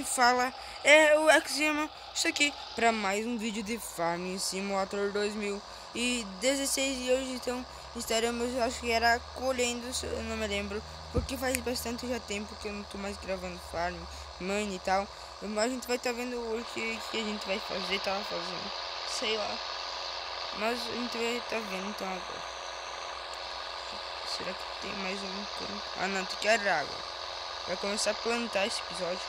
fala é o Exima, isso aqui, para mais um vídeo de Farming Simulator 2016 e hoje então estaremos, acho que era colhendo, se eu não me lembro, porque faz bastante já tempo que eu não tô mais gravando Farming, Mine e tal, mas a gente vai estar vendo hoje que a gente vai fazer, tava fazendo, sei lá, mas a gente vai estar vendo então agora. Será que tem mais um campo? Ah não, tem que era água. Vai começar a plantar esse episódio.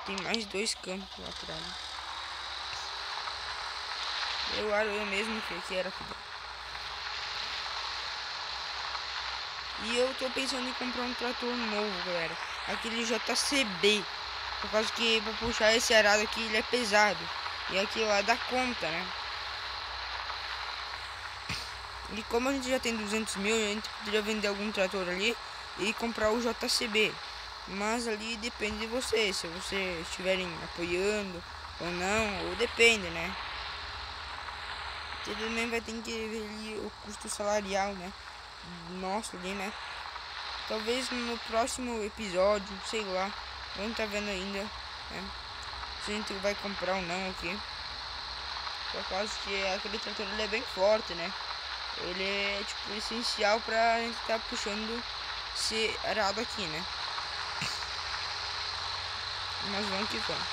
Tem mais 2 campos lá pra lá. Eu mesmo que era tudo. E eu tô pensando em comprar um trator novo, galera. Aquele JCB. Por causa que pra puxar esse arado aqui ele é pesado. E aqui lá dá conta, né? E como a gente já tem 200 mil, a gente poderia vender algum trator ali e comprar o JCB. Mas ali depende de vocês, se vocês estiverem apoiando ou não, ou depende, né? Você também vai ter que ver ali o custo salarial, né? Nosso ali, né? Talvez no próximo episódio, sei lá, vamos tá vendo ainda, né? Se a gente vai comprar ou não aqui. Por causa que aquele trator ele é bem forte, né? Ele é tipo essencial pra gente tá puxando esse arado aqui, né? Mas vamos que vamos.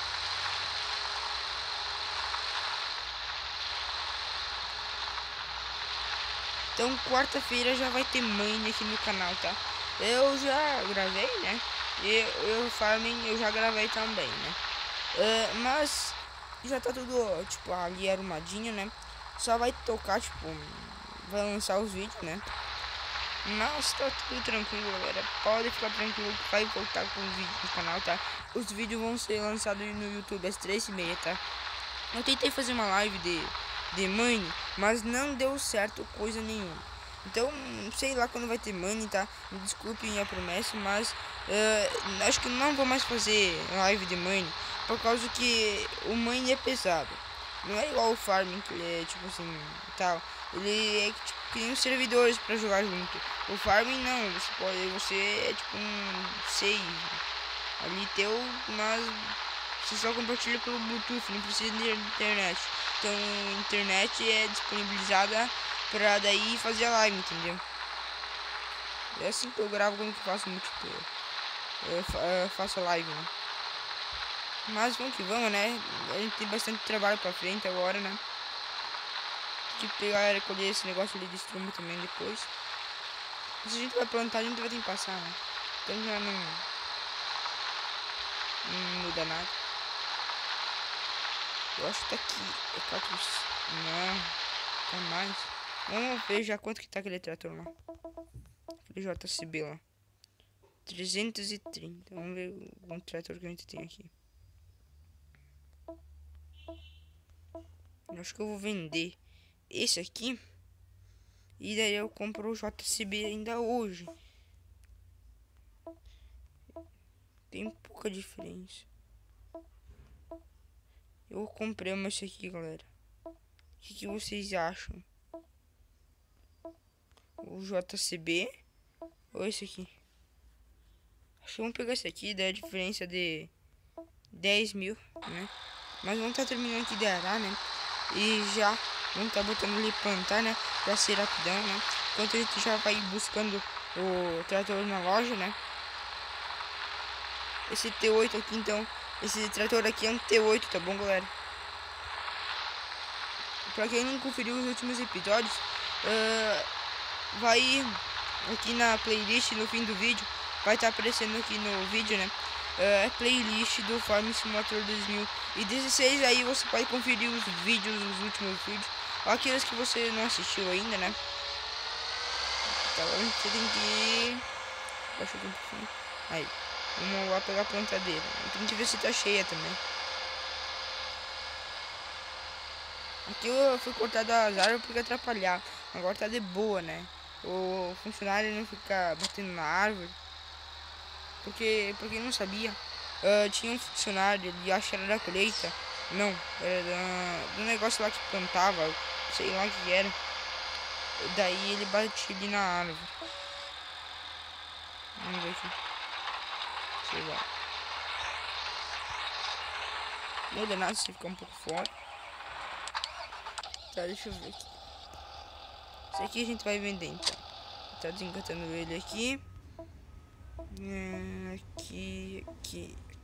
Então quarta-feira já vai ter Mine aqui no canal, tá? Eu já gravei, né? E o Farming eu já gravei também, né? Mas já tá tudo, tipo, ali arrumadinho, né? Só vai tocar, tipo, vai lançar os vídeos, né? Mas tá tudo tranquilo, galera. Pode ficar tranquilo que vai voltar com os vídeos no canal, tá? Os vídeos vão ser lançados no YouTube às 3h30, tá? Eu tentei fazer uma live de Mine, mas não deu certo coisa nenhuma. Então, sei lá quando vai ter Mine, tá? Me desculpem a promessa, mas acho que não vou mais fazer live de Mine, por causa que o Mine é pesado. Não é igual o Farming, que ele é tipo assim, tal. Ele é tipo, tem uns servidores pra jogar junto. O Farming não, você é tipo um save ali teu, mas você só compartilha pelo Bluetooth, não precisa de internet. Então a internet é disponibilizada pra daí fazer a live, entendeu? É assim que eu gravo quando eu faço multiplayer. Eu faço a live, né? Mas vamos que vamos, né? A gente tem bastante trabalho pra frente agora, né? Tem que pegar e colher esse negócio ali de estrume também depois. Se a gente vai plantar, a gente vai ter que passar, né? Então já não muda nada. Eu acho que tá aqui. É 4. Não, tá mais. Vamos ver já quanto que tá aquele trator lá. Aquele JCB lá. 330. Vamos ver o trator que a gente tem aqui. Eu acho que eu vou vender esse aqui. E daí eu compro o JCB ainda hoje. Tem pouca diferença. Eu comprei esse aqui, galera. O que vocês acham? O JCB ou esse aqui? Acho que vamos pegar esse aqui, dá a diferença de 10 mil, né? Mas vamos estar terminando aqui de arar, né? E já vamos estar botando ali plantar, né? Pra ser rapidão, né? Enquanto a gente já vai buscando o trator na loja, né? Esse T8 aqui, então, esse trator aqui é um T8, tá bom, galera? Pra quem não conferiu os últimos episódios, vai aqui na playlist no fim do vídeo, vai estar aparecendo aqui no vídeo, né? Playlist do Farming Simulator 2016, aí você pode conferir os vídeos, os últimos vídeos, aqueles que você não assistiu ainda, né? Então você tem que acho que aí, vamos lá pegar a plantadeira. Tem que ver se tá cheia também. Aqui eu fui cortado as árvores porque atrapalhar. Agora tá de boa, né? O funcionário não fica batendo na árvore. Porque, pra quem não sabia, tinha um funcionário, ele acha que era da colheita. Não, era do negócio lá que plantava, sei lá o que era. Daí ele batia ali na árvore. Vamos ver aqui. Sei lá. Muda nada se ficar um pouco fora. Tá, deixa eu ver aqui. Esse aqui a gente vai vender então. Tá desencantando ele aqui.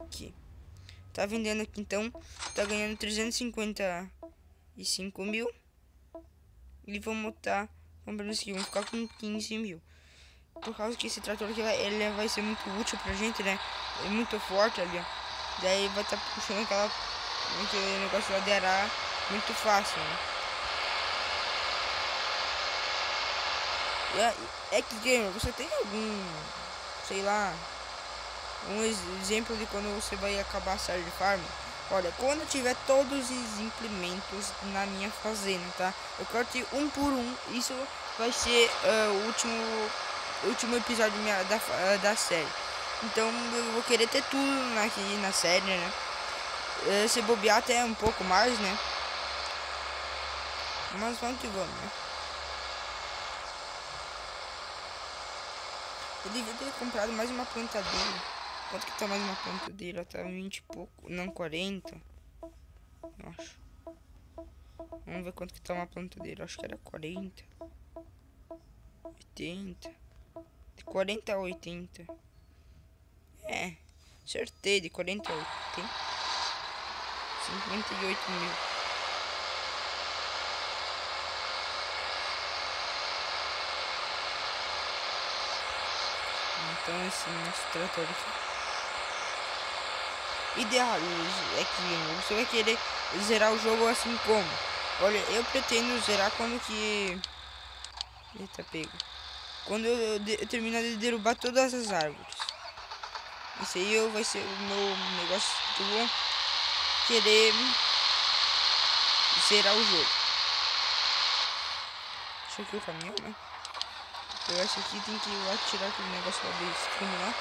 Aqui. Tá vendendo aqui então. Tá ganhando 355 mil. E vamos tá comprando esse aqui. Vamos ficar com 15 mil. Por causa que esse trator aqui ele vai ser muito útil pra gente, né? É muito forte ali, ó. Daí vai estar puxando aquele negócio lá de arar muito fácil, né? X-Gamer, você tem algum, sei lá, um exemplo de quando você vai acabar a série de farm? Olha, quando eu tiver todos os implementos na minha fazenda, tá? Eu quero ter um por um. Isso vai ser o último episódio da série. Então eu vou querer ter tudo aqui na série, né? Se bobear até um pouco mais, né? Mas vamos que vamos, né? Eu devia ter comprado mais uma plantadeira. Quanto que tá mais uma plantadeira? Tá 20 e pouco. Não, 40. Eu acho. Vamos ver quanto que tá uma plantadeira. Acho que era 40. 80. De 40 a 80. É. Acertei. De 40 a 80. 58 mil. Então esse nosso trator aqui. Ideal é que você vai querer zerar o jogo assim como. Olha, eu pretendo zerar quando que... Eita, pego. Quando eu terminar de derrubar todas as árvores. Esse aí vai ser o meu negócio que eu vou querer zerar o jogo. Deixa aqui o caminhão, né? Eu acho que tem que ir lá tirar aquele negócio lá do stream lá.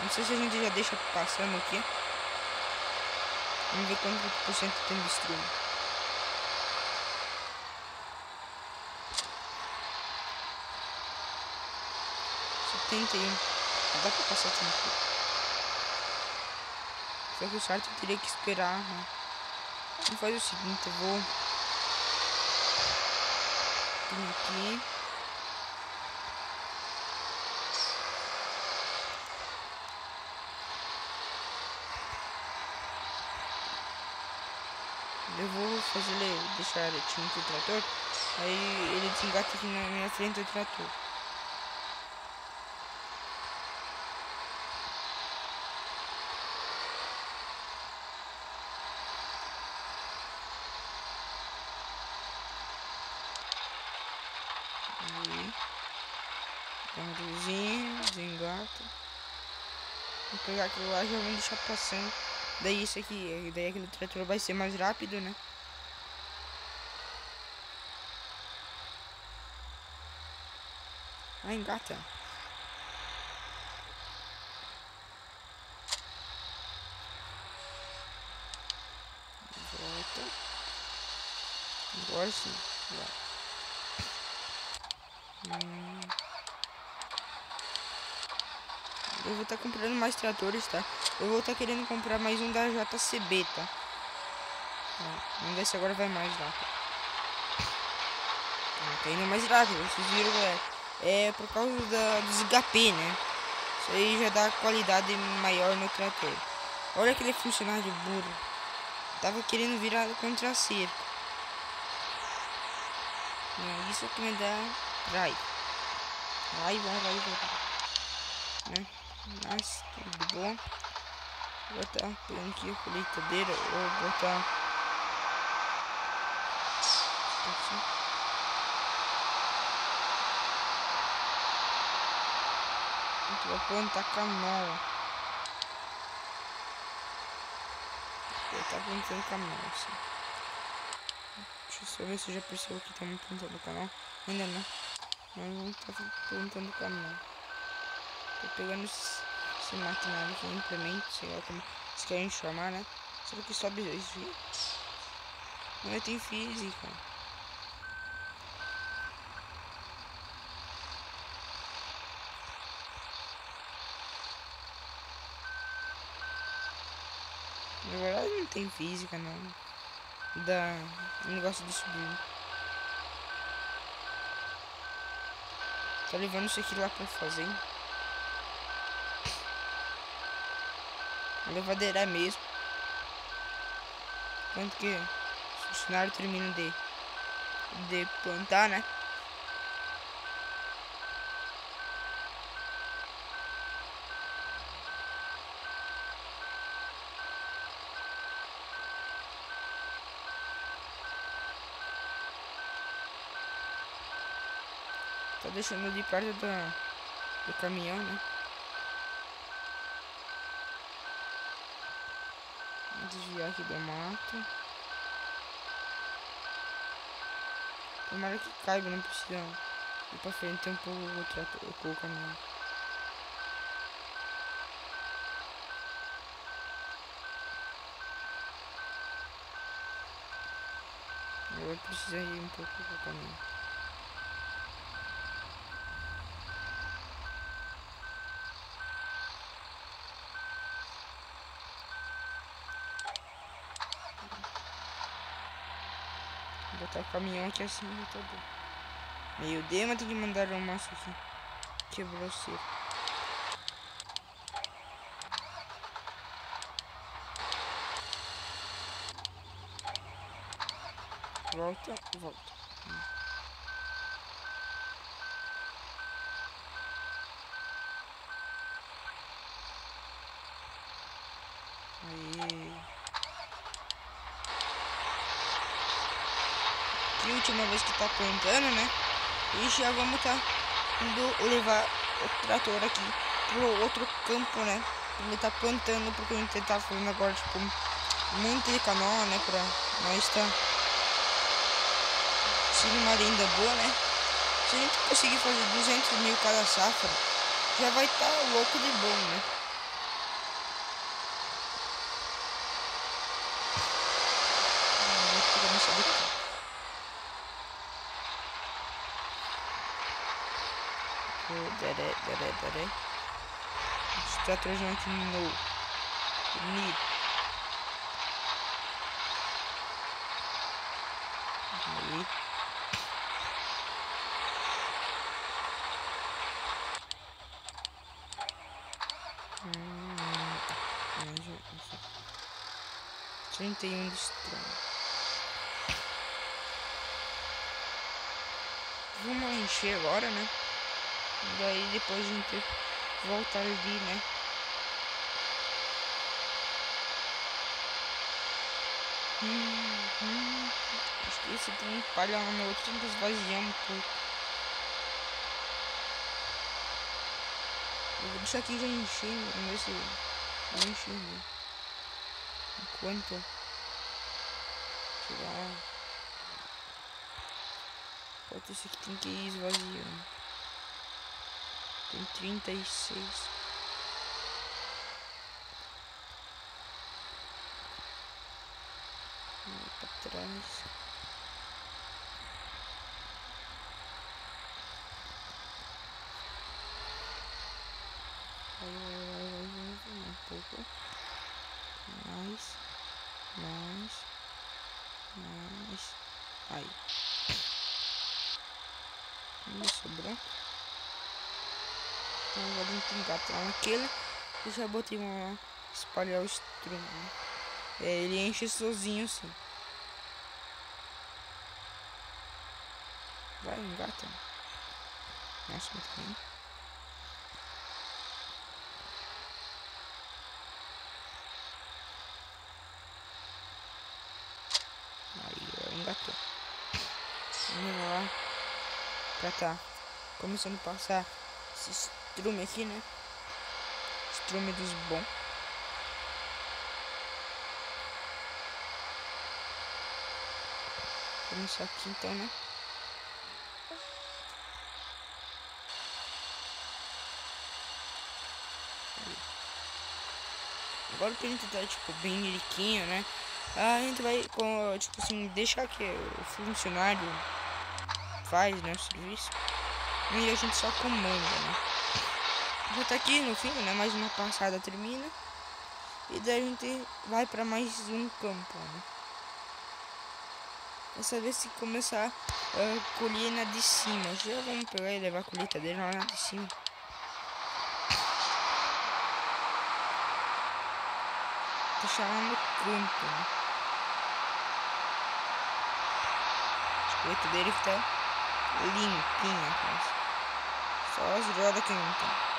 Não sei se a gente já deixa passando aqui. Vamos ver quanto por cento tem de stream. 71. Não dá pra passar tempo. Só que o certo eu teria que esperar, né? Vamos fazer o seguinte, eu vou vir aqui. Eu vou fazer ele deixar tinha o trator. Aí ele desengata aqui na minha frente do trator. Aí. Dá um luzinho, desengata. Vou pegar aquilo lá e já vamos deixar passando. Daí isso aqui, daí aquele trator vai ser mais rápido, né? Ah, engata. Volta. Agora sim. Eu vou estar comprando mais tratores, tá? Eu vou estar querendo comprar mais um da JCB, tá? Vamos ver se agora vai mais rápido. Tá indo mais rápido, vocês viram, galera? É por causa dos HP, né? Isso aí já dá qualidade maior no trator. Olha aquele funcionário burro. Tava querendo virar contra a cerca. É isso que me dá raiva. Raiva. Né? Mas tudo bom. Vou botar pegando aqui a colheitadeira. Vou botar assim. A gente vai plantar canola. Eu tá plantando canola assim. Deixa eu só ver se já percebeu que estamos plantando canal. Ainda não. Mas não tá plantando canola. Tô pegando esse maquinário aqui, implemento, sei lá como vocês querem chamar, né? Será que sobe os fios? Não é, tem física. Na verdade não tem física não. Da negócio de subir. Tá levando isso aqui lá pra fazer. A levadeira é mesmo. Quanto que os funcionários terminam de plantar, né? Tá deixando de perto do caminhão, né? Vou desviar aqui do mato. Tomara que caiba, não precisa ir pra frente um pouco o caminhão. Agora precisa ir um pouco com o caminhão. Vou botar o caminhão aqui assim, tá bom. Meu Deus, mas tem que mandar um maço aqui. Quebrou o cerco. Volta, volta. Aí. E última vez que tá plantando, né? E já vamos tá indo levar o trator aqui pro outro campo, né? Ele tá plantando, porque a gente tá fazendo agora, tipo, muito de canoa, né? Pra nós tá sendo uma renda boa, né? Se a gente conseguir fazer 200 mil cada safra, já vai tá louco de bom, né? Vou pegar nessa daqui. Daré. Os tratores vão aqui no bonito. Aí. Nossa. 31 de estranho. Vamos encher agora, né? Daí depois a gente volta ali, né? Acho que esse tem palha lá no outro, tem que esvaziar um pouco. Eu vou deixar aqui já encher, vamos ver se vai encher, né? Enquanto tirar. Enquanto esse aqui tem que ir esvaziando. Tem 36. Pra trás. Vai um pouco. Mais. Aí. Não sobrou. Então agora a gente engatar naquele. Eu já botei uma espalhar o estrume. Né? Ele enche sozinho assim. Vai, engata. Nossa, muito bem. Aí, engatou. Vamos lá. Já tá começando a passar esse estrume aqui, né? Estrume dos bons. Começar aqui então, né? Agora que a gente tá, tipo, bem riquinho, né? A gente vai, tipo assim, deixar que o funcionário faz, né, o serviço. E a gente só comanda, né? Já tá aqui no fim, né? Mais uma passada termina. E daí a gente vai pra mais um campo, né? Dessa vez se começar a colher na de cima. Já vamos pegar e levar a colheitadeira lá na de cima. Deixar lá no campo, né? A colheitadeira que tá limpinha, cara. Só as rodas que não tem.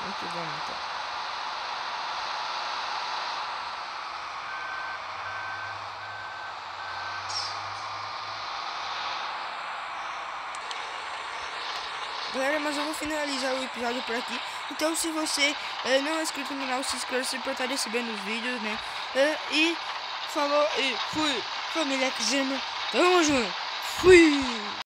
Muito bom, então. Galera, mas eu vou finalizar o episódio por aqui. Então, se você não é inscrito no canal, se inscreva para estar recebendo os vídeos, né? E falou e fui, família Xeno. Tamo junto. Fui!